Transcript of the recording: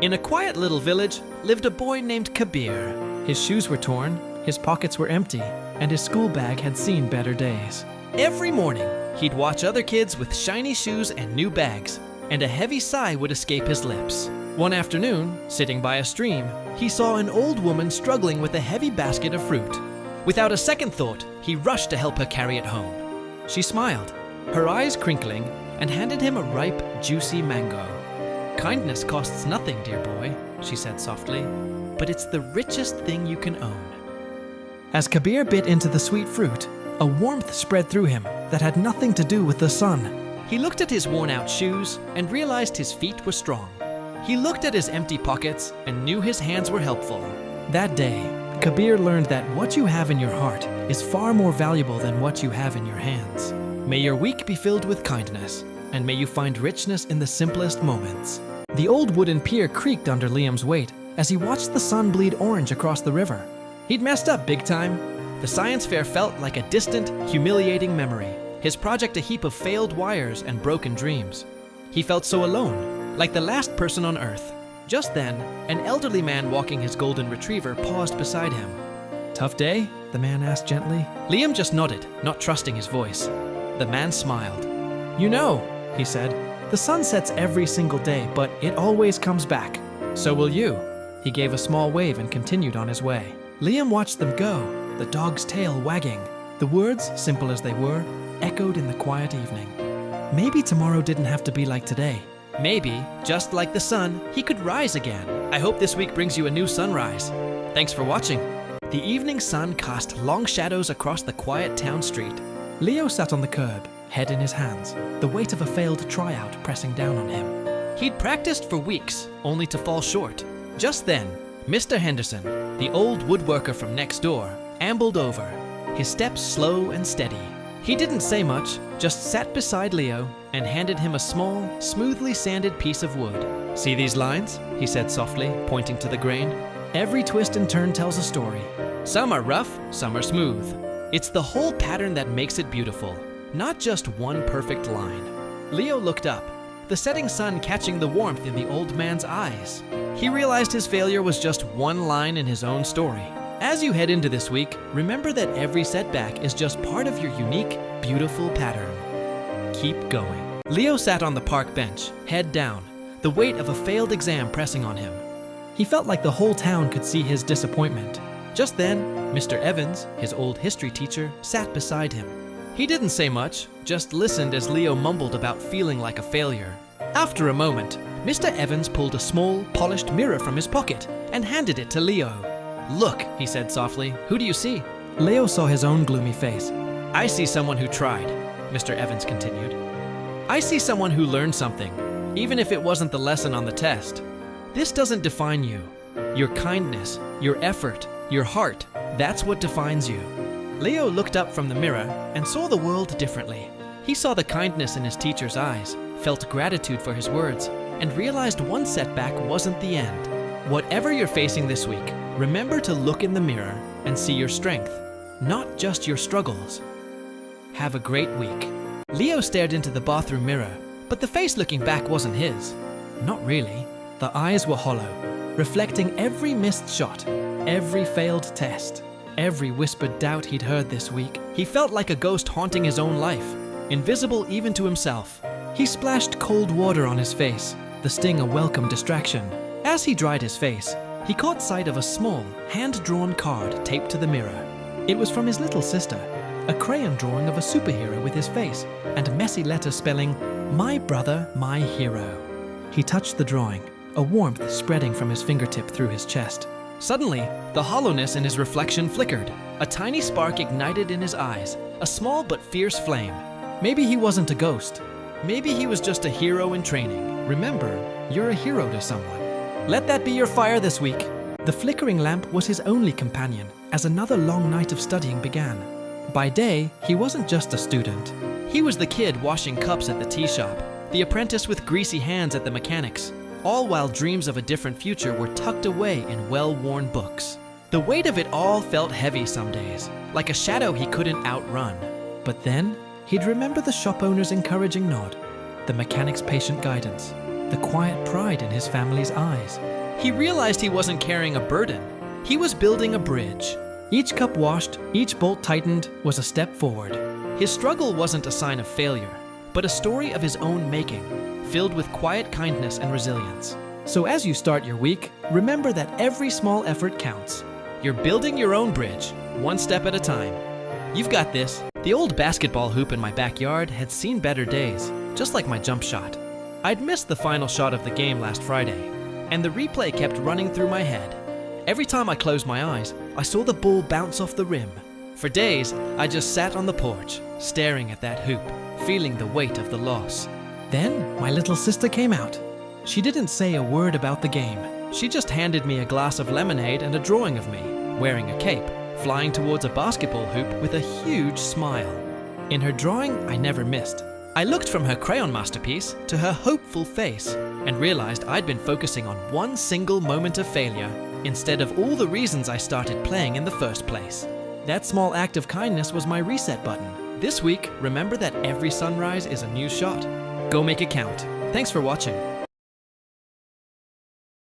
In a quiet little village lived a boy named Kabir. His shoes were torn, his pockets were empty, and his school bag had seen better days. Every morning, he'd watch other kids with shiny shoes and new bags, and a heavy sigh would escape his lips. One afternoon, sitting by a stream, he saw an old woman struggling with a heavy basket of fruit. Without a second thought, he rushed to help her carry it home. She smiled, her eyes crinkling, and handed him a ripe, juicy mango. "Kindness costs nothing, dear boy," she said softly, "but it's the richest thing you can own." As Kabir bit into the sweet fruit, a warmth spread through him that had nothing to do with the sun. He looked at his worn-out shoes and realized his feet were strong. He looked at his empty pockets and knew his hands were helpful. That day, Kabir learned that what you have in your heart is far more valuable than what you have in your hands. May your week be filled with kindness, and may you find richness in the simplest moments. The old wooden pier creaked under Liam's weight as he watched the sun bleed orange across the river. He'd messed up big time. The science fair felt like a distant, humiliating memory, his project a heap of failed wires and broken dreams. He felt so alone, like the last person on Earth. Just then, an elderly man walking his golden retriever paused beside him. "Tough day?" the man asked gently. Liam just nodded, not trusting his voice. The man smiled. "You know," he said, "the sun sets every single day, but it always comes back. So will you." He gave a small wave and continued on his way. Liam watched them go, the dog's tail wagging. The words, simple as they were, echoed in the quiet evening. Maybe tomorrow didn't have to be like today. Maybe, just like the sun, he could rise again. I hope this week brings you a new sunrise. Thanks for watching. The evening sun cast long shadows across the quiet town street. Leo sat on the curb, head in his hands, the weight of a failed tryout pressing down on him. He'd practiced for weeks, only to fall short. Just then, Mr. Henderson, the old woodworker from next door, ambled over, his steps slow and steady. He didn't say much, just sat beside Leo and handed him a small, smoothly sanded piece of wood. "See these lines?" he said softly, pointing to the grain. "Every twist and turn tells a story. Some are rough, some are smooth. It's the whole pattern that makes it beautiful, not just one perfect line." Leo looked up, the setting sun catching the warmth in the old man's eyes. He realized his failure was just one line in his own story. As you head into this week, remember that every setback is just part of your unique, beautiful pattern. Keep going. Leo sat on the park bench, head down, the weight of a failed exam pressing on him. He felt like the whole town could see his disappointment. Just then, Mr. Evans, his old history teacher, sat beside him. He didn't say much, just listened as Leo mumbled about feeling like a failure. After a moment, Mr. Evans pulled a small, polished mirror from his pocket and handed it to Leo. "Look," he said softly, "who do you see?" Leo saw his own gloomy face. "I see someone who tried," Mr. Evans continued. "I see someone who learned something, even if it wasn't the lesson on the test. This doesn't define you. Your kindness, your effort, your heart, that's what defines you." Leo looked up from the mirror and saw the world differently. He saw the kindness in his teacher's eyes, felt gratitude for his words, and realized one setback wasn't the end. Whatever you're facing this week, remember to look in the mirror and see your strength, not just your struggles. Have a great week. Leo stared into the bathroom mirror, but the face looking back wasn't his. Not really. The eyes were hollow, reflecting every missed shot, every failed test, every whispered doubt he'd heard this week. He felt like a ghost haunting his own life, invisible even to himself. He splashed cold water on his face, the sting a welcome distraction. As he dried his face, he caught sight of a small, hand-drawn card taped to the mirror. It was from his little sister, a crayon drawing of a superhero with his face, and messy letters spelling, "My brother, my hero." He touched the drawing, a warmth spreading from his fingertip through his chest. Suddenly, the hollowness in his reflection flickered. A tiny spark ignited in his eyes, a small but fierce flame. Maybe he wasn't a ghost. Maybe he was just a hero in training. Remember, you're a hero to someone. Let that be your fire this week. The flickering lamp was his only companion as another long night of studying began. By day, he wasn't just a student. He was the kid washing cups at the tea shop, the apprentice with greasy hands at the mechanics, all while dreams of a different future were tucked away in well-worn books. The weight of it all felt heavy some days, like a shadow he couldn't outrun. But then, he'd remember the shop owner's encouraging nod, the mechanic's patient guidance, the quiet pride in his family's eyes. He realized he wasn't carrying a burden. He was building a bridge. Each cup washed, each bolt tightened was a step forward. His struggle wasn't a sign of failure, but a story of his own making, filled with quiet kindness and resilience. So as you start your week, remember that every small effort counts. You're building your own bridge, one step at a time. You've got this. The old basketball hoop in my backyard had seen better days, just like my jump shot. I'd missed the final shot of the game last Friday, and the replay kept running through my head. Every time I closed my eyes, I saw the ball bounce off the rim. For days, I just sat on the porch, staring at that hoop, feeling the weight of the loss. Then, my little sister came out. She didn't say a word about the game. She just handed me a glass of lemonade and a drawing of me, wearing a cape, flying towards a basketball hoop with a huge smile. In her drawing, I never missed. I looked from her crayon masterpiece to her hopeful face and realized I'd been focusing on one single moment of failure instead of all the reasons I started playing in the first place. That small act of kindness was my reset button. This week, remember that every sunrise is a new shot. Go make it count. Thanks for watching.